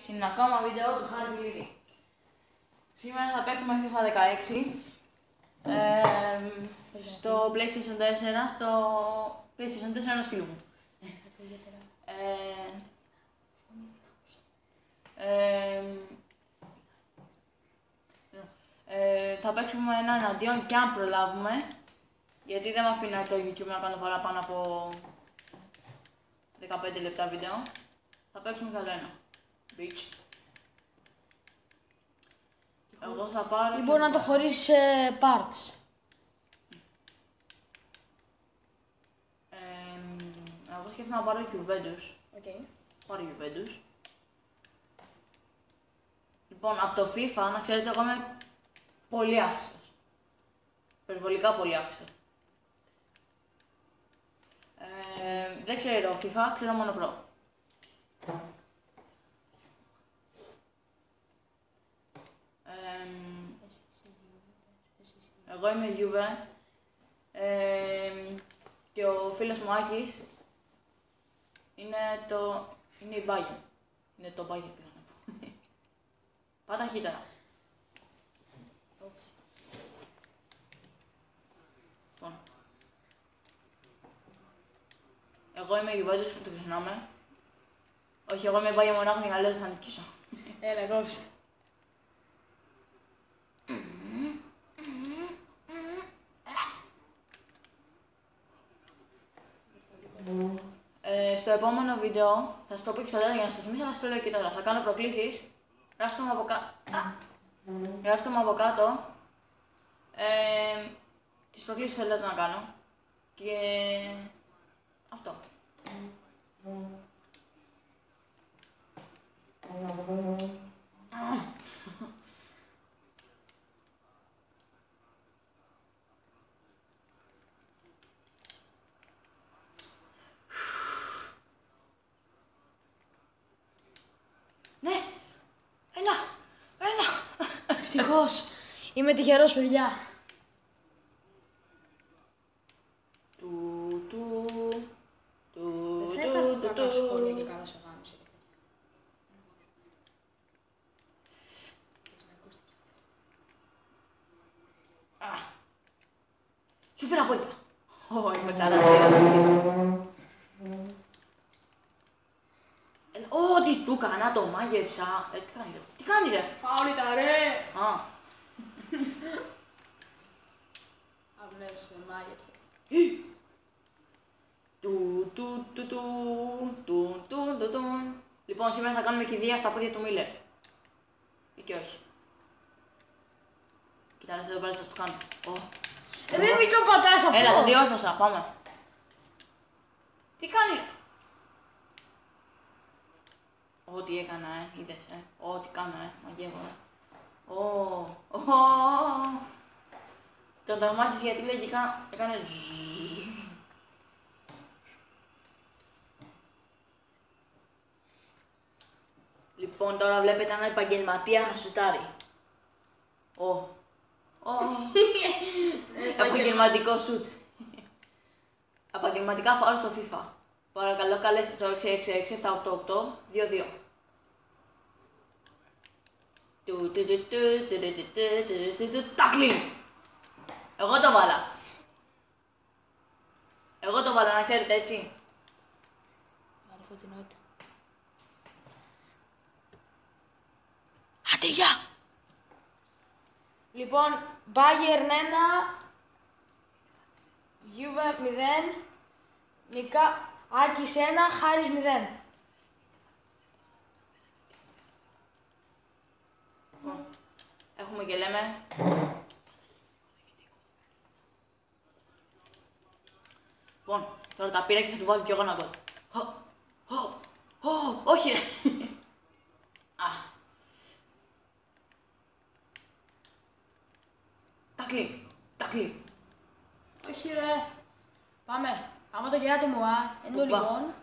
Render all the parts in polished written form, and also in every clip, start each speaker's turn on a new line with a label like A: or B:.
A: Είναι ακόμα βίντεο του Χάρη Πλήρη. Σήμερα θα παίξουμε FIFA 16 στο PlayStation 4, στο PlayStation 4 ενός φίλου μου. Θα παίξουμε ένα εναντίον και αν προλάβουμε, γιατί δεν με αφήνει το YouTube να κάνω παραπάνω από 15 λεπτά βίντεο. Θα παίξουμε καλό ένα. Bitch. Εγώ θα πάρω...
B: Ή μπορεί να το χωρίς σε parts.
A: Εγώ σκέφτομαι να πάρω Juventus.
B: Okay.
A: Πάρω Juventus. Λοιπόν, από το FIFA, να ξέρετε, εγώ είμαι πολύ άχρηστος. Περιβολικά πολύ άχρηστος. Δεν ξέρω FIFA, ξέρω μόνο Pro. Εγώ είμαι Juve και ο φίλος μου Άκης είναι η Bayern. Είναι το Bayern πήγα να πω. Πάτα χ τώρα. Λοιπόν. Εγώ είμαι Juventus που το ξεχνάμε. Όχι, εγώ είμαι Bayern μονάχο για να λέω ότι θα νικήσω.
B: Έλα, κόψε.
A: Στο επόμενο βίντεο θα σας το πω και στο τέλος για να σας θυμίσω, να σας το λέω και τώρα. Θα κάνω προκλήσεις. Γράψτε μου από κάτω τις προκλήσεις που θέλετε να κάνω. Και αυτό. Ναι! Έλα!
B: Ευτυχώς. Είμαι τυχερός, παιδιά. Δεν θα υπάρχουν κακά σχόλια και καλά σε γάμισε.
A: Σου πήρα απόλυτα. Είμαι ταραστή. Ό,τι του έκανα, το μάγεψα. Τι κάνει ρε. Τι κάνει ρε.
B: Φάουλ ήταν ρε. Αμέσως με μάγεψες.
A: Λοιπόν, σήμερα θα κάνουμε κηδεία στα πόδια του Μίλλερ. Ή και όχι. Κοιτάξτε εδώ πέρα θα το κάνω.
B: Δεν μην το πατάς αυτό.
A: Έλα, το διόρθωσα. Πάμε. Τι κάνει. Ό,τι έκανα, είδες, ό,τι κάνω, μαγεύω, Τον τραυμάτισες γιατί λογικά έκανε Λοιπόν, τώρα βλέπετε ένα επαγγελματία να σουτάρει. Επαγγελματικό σουτ. Επαγγελματικά φάουλ στο FIFA. Παρακαλώ καλέστε το 666-788-22. Τάκλιν! Εγώ το βάλα. Εγώ το βάλα, να ξέρετε, έτσι.
B: Πάρε φωτεινότητα.
A: Άντε, γεια!
B: Λοιπόν, Bayern 1, Juve 0, Νικά, Άκης 1, Χάρης 0.
A: Έχουμε και λέμε. Λοιπόν, τώρα τα πήρα και θα του βάλω κι εγώ ένα γκολ. Όχι ρε. Τάκλι.
B: Όχι ρε. Πάμε. Άμα το κεράτε μου, εν το λοιπόν.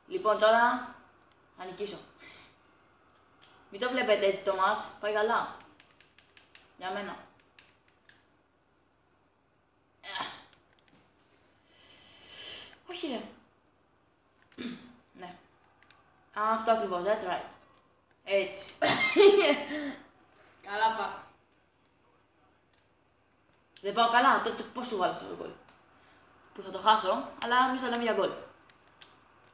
A: Λοιπόν, τώρα θα νικήσω. Μην το βλέπετε έτσι το μάτς, πάει καλά. Για μένα. Όχι ρε. Ναι. Αυτό ακριβώς, that's right. Έτσι.
B: Καλά πάω.
A: Δεν πάω καλά, τότε πώς σου βάλω στο γκολ. Που θα το χάσω, αλλά εμείς θα λέμε για γκολ.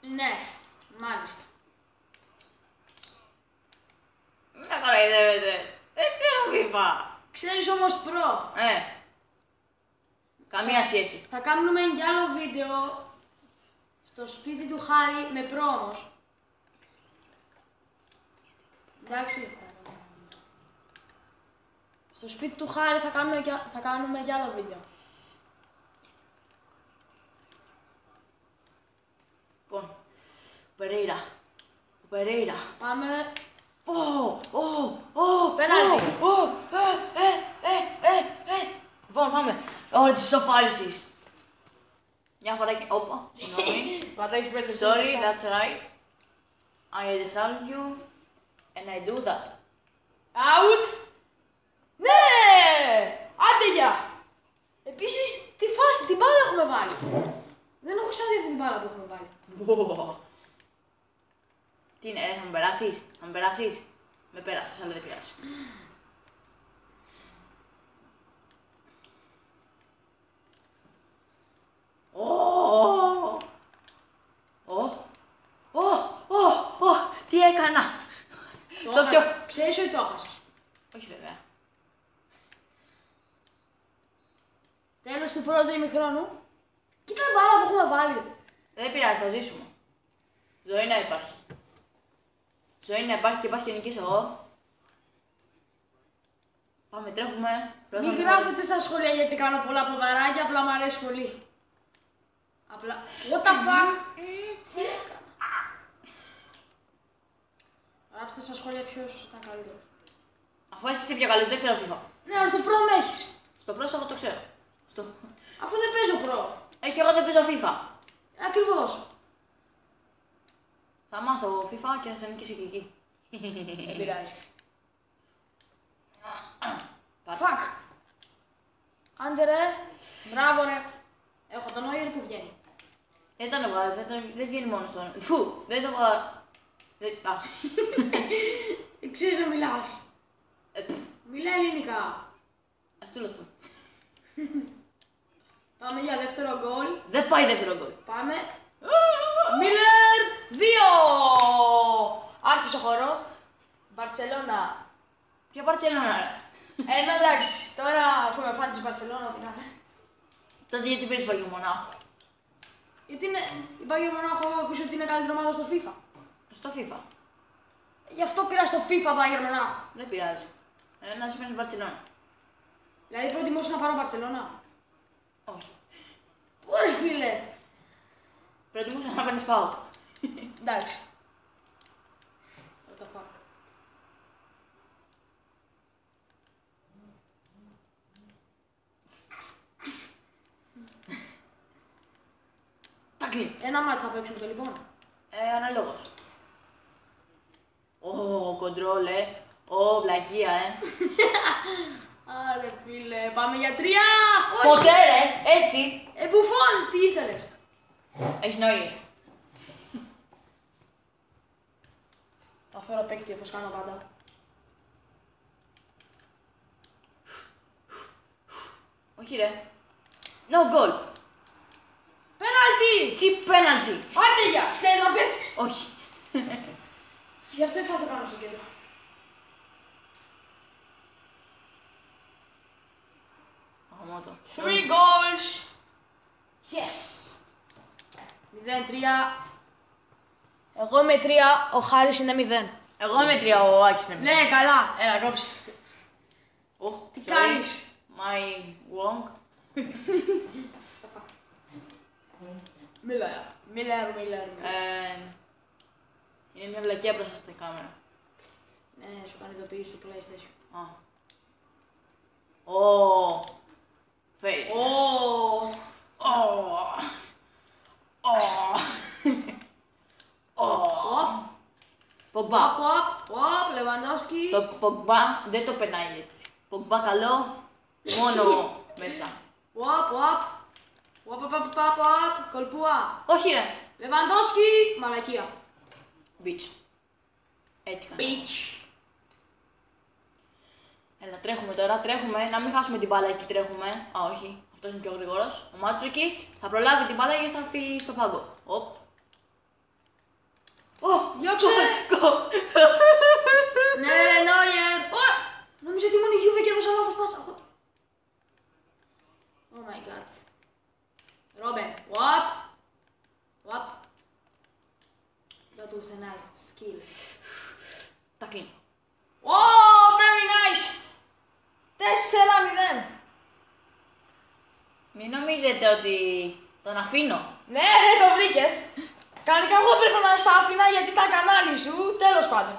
B: Ναι, μάλιστα.
A: Μην με κοροϊδεύετε. Δεν ξέρω FIFA.
B: Ξέρεις όμως προ.
A: Καμία σχέση.
B: Θα κάνουμε κι άλλο βίντεο στο σπίτι του Χάρη με προ όμως. Εντάξει. Στο σπίτι του Χάρη θα κάνουμε κι άλλο βίντεο.
A: Λοιπόν, Περέιρα.
B: Πάμε.
A: Πέναλτι. Λοιπόν, πάμε. Ώρα της ισοφάρισης. Μια φορά και... Όπα, συγγνώμη.
B: Πατάξεις 5
A: Sorry, that's right. I understand you and I do that.
B: Out! Ναι! Άντε για! Επίσης, τη φάση, την μπάλα έχουμε βάλει. Δεν έχω ξαναδεί αυτή την μπάλα που έχουμε βάλει.
A: Τι είναι, ρε, θα με περάσεις, Με πέρασες, αλλά δεν πειράζει. Τι έκανα. Το πιο...
B: Ξέρεις ότι το έχασες.
A: Όχι βέβαια.
B: Τέλος του πρώτου ημιχρόνου. Κοίτα την μπάλα που έχουμε βάλει.
A: Δεν πειράζει, θα ζήσουμε. Ζωή να υπάρχει. Ζωή να υπάρχει και πας και νικήσω εγώ. Πάμε, τρέχουμε.
B: Μην γράφετε στα σχόλια γιατί κάνω πολλά ποδαράκια, απλά μου αρέσει πολύ. Απλά... What the fuck! Τι έκανα. Γράψτε στα σχόλια ποιος ήταν καλύτερος.
A: Αφού εσύ πιο καλή, δεν ξέρω FIFA.
B: Ναι, αλλά στο προ με έχεις.
A: Στο Pro εγώ το ξέρω.
B: Αφού δεν παίζω προ.
A: Εγώ δεν παίζω FIFA.
B: Ακριβώς.
A: Θα μάθω FIFA και θα σε νικήσω και εκεί.
B: Δεν πειράζει.
A: Πάρε.
B: Fuck. Άντε ρε. Μπράβο ρε. Έχω τον Νόιερ που βγαίνει.
A: Δεν τον έβγαλα, δεν βγαίνει μόνο στον. Φου, δεν το έβγαλα. Α.
B: Ξέρεις να μιλάς. Μιλά ελληνικά.
A: Ας του λεφτού.
B: Πάμε για δεύτερο γκολ.
A: Δεν πάει δεύτερο γκολ.
B: Πάμε. Μίλερ 2! Άρχισε ο χορός. Μπαρτσελώνα.
A: Ποια Μπαρτσελόνα ρε.
B: Εντάξει, τώρα αφού είμαι φαν της Μπαρτσελώνα, ό,τι να είναι.
A: Τότε γιατί πήρες Bayern Μονάχο.
B: Γιατί είναι, η Bayern Μονάχο έχω ακούσει ότι είναι καλύτερη ομάδα στο FIFA.
A: Στο FIFA.
B: Γι' αυτό πήρα στο FIFA Bayern Μονάχο.
A: Δεν πειράζει. Να σημαίνει Μπαρτσελόνα.
B: Δηλαδή προτιμούσα να πάρω Μπαρτσελώνα.
A: Όχι.
B: Πού ρε φίλε.
A: Προτιμούσα να παίρνεις ΠΑΟΚ.
B: Εντάξει. What the fuck.
A: Τάκλι.
B: Ένα μάτς θα παίξουμε το λοιπόν.
A: Αναλόγως. Κοντρόλε. Βλακεία,
B: Άρε φίλε, πάμε για 3!
A: Ποτέ ρε, έτσι.
B: Μπουφόν, τι ήθελες.
A: Έχεις νόημα.
B: Θα φέρω παίκτη όπως κάνω πάντα.
A: Όχι ρε. No goal.
B: Πέναλτι!
A: Cheap penalty.
B: Άντε για, ξέρεις να πέφτεις.
A: Όχι.
B: Γι' αυτό θα το κάνω στο κέντρο.
A: Αγαμώτο.
B: 3 goals! Yes! 0-3. Εγώ είμαι 3, ο Χάρης είναι 0.
A: Εγώ είμαι 3, ο Άκης είναι 0.
B: Ναι, καλά. Έλα, κόψε.
A: Τι
B: κάνεις?
A: My wrong.
B: Μίλερ.
A: Είναι μια βλακεία μπροστά στην κάμερα.
B: Ναι, σου κάνει ειδοποίηση του PlayStation.
A: Φέι. Πογμπά.
B: Οπ, Λεβαντόσκι.
A: Το Πογμπά δεν το περνάει έτσι. Πογμπά καλό, μόνο μέσα.
B: Οπ, Κολπούα.
A: Όχι ρε.
B: Λεβαντόσκι. Μαλακία.
A: Μπίτσο. Έτσι κάνει.
B: Beach.
A: Έλα, τρέχουμε τώρα, τρέχουμε. Να μην χάσουμε την μπάλα εκεί, τρέχουμε. Α, όχι. Αυτός είναι πιο γρήγορος. Ο Μάτσουκης θα προλάβει την μπάλα γιατί θα φύγει στο πάγκο. Οπ.
B: Διώξε! Ναι, Νόιερ! Νόμιζα ότι ήμουν η Γιούβε και έδωσα λάθος πάσα. Oh my god. Ρόμπεν, Wap. That was a nice skill.
A: Τα κλείνω.
B: Oh, very nice! 4-0.
A: Μην νομίζετε ότι τον αφήνω.
B: Ναι, το βρήκες. Κανονικά εγώ πρέπει να σ' άφηνα γιατί ήταν κανάλι σου, τέλος πάντων.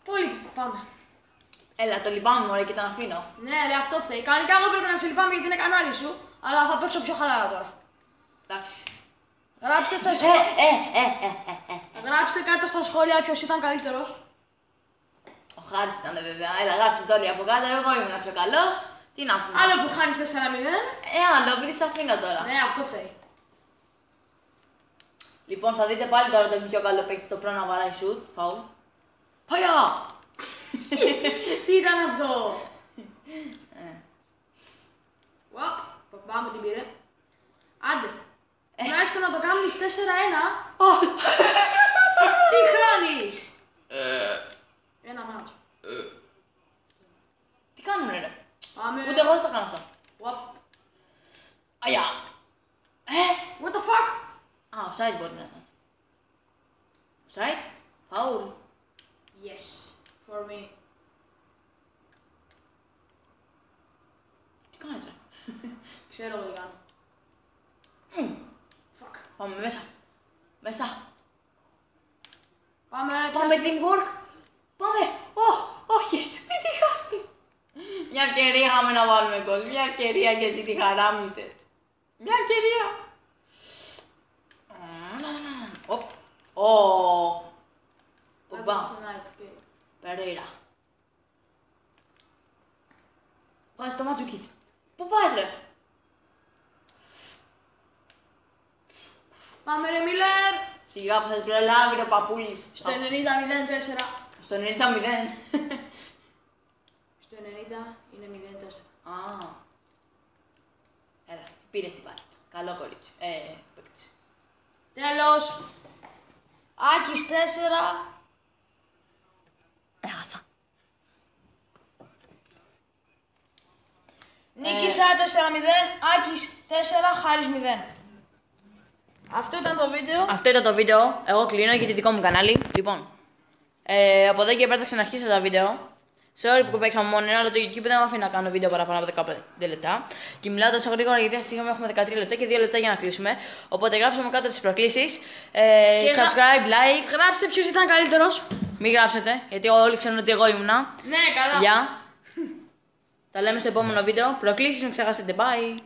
B: Πολύ, πάμε.
A: Έλα, το λυπάμαι μωρέ και τον αφήνω.
B: Ναι, ρε, αυτό φταίει. Κανονικά εγώ πρέπει να σε λυπάμαι γιατί είναι κανάλι σου, αλλά θα παίξω πιο χαλαρά τώρα.
A: Εντάξει.
B: Γράψτε στα σχόλια. Γράψτε κάτω στα σχόλια ποιος ήταν καλύτερος.
A: Ο Χάρης ήταν βέβαια. Έλα, γράψτε το όλοι από κάτω. Εγώ ήμουν πιο καλός. Τι να πούμε.
B: Άλλο που χάνεις 4-0.
A: Άλλο, επειδή σε αφήνω τώρα.
B: Ναι, αυτό φταίει.
A: Λοιπόν, θα δείτε πάλι τώρα το πιο καλό παίκτη το πρώτο να βαράει σουτ. Φαουλ. Παγιά!
B: Τι ήταν αυτό. Οπ, παπά μου την πήρε. Άντε. Τουλάχιστον να το κάνεις 4-1. Τι χάνεις. Ένα μάτσο.
A: Τι κάνουνε ρε.
B: Πάμε.
A: Ούτε εγώ δεν το κάνω αυτό.
B: Οπ.
A: Αγιά.
B: What the fuck.
A: Α, offside μπορεί να ήταν. Offside. Φαουλ.
B: Yes, for me.
A: Τι κάνεις ρε.
B: Ξέρω εγώ τι κάνω. Fuck.
A: Πάμε μέσα. Μέσα.
B: Πάμε,
A: Πάμε teamwork. Πάμε. Όχι. Μην τη χάσει. Μια ευκαιρία είχαμε να βάλουμε γκολ. Μια ευκαιρία και εσύ τη χαράμισες. Μια ευκαιρία. Οπ.
B: That was a nice game.
A: Περέιρα. Βάζει το Μάτσουκιτς. Πού πας ρε.
B: Πάμε ρε Μίλλερ.
A: Σιγά που θα την προλάβει ο παππούλης.
B: Στο 90-0-4.
A: Στο 90-0.
B: Στο 90 είναι 0-4.
A: Α. Έλα, πήρε την πάλι. Καλό κορίτσι. Παίκτης.
B: Τέλος. Άκης 4.
A: Έχασα.
B: Νίκησα 4-0. Άκης 4. Χάρης 0. Αυτό ήταν το βίντεο.
A: Αυτό ήταν το βίντεο. Εγώ κλείνω για το δικό μου κανάλι. Λοιπόν, από εδώ και πέρα θα ξαναρχίσω τα βίντεο. Sorry που παίξαμε μόνο ένα, αλλά το YouTube δεν με αφήνει να κάνω βίντεο παραπάνω από 15 λεπτά. Και μιλάω τόσο γρήγορα γιατί αυτή τη στιγμή έχουμε 13 λεπτά και 2 λεπτά για να κλείσουμε. Οπότε γράψαμε κάτω τις προκλήσεις. Subscribe, like.
B: Γράψτε ποιος ήταν καλύτερος.
A: Μην γράψετε, γιατί όλοι ξέρουν ότι εγώ ήμουνα.
B: Ναι, καλά.
A: Γεια. Τα λέμε στο επόμενο βίντεο. Προκλήσεις, μην ξεχάσετε. Bye.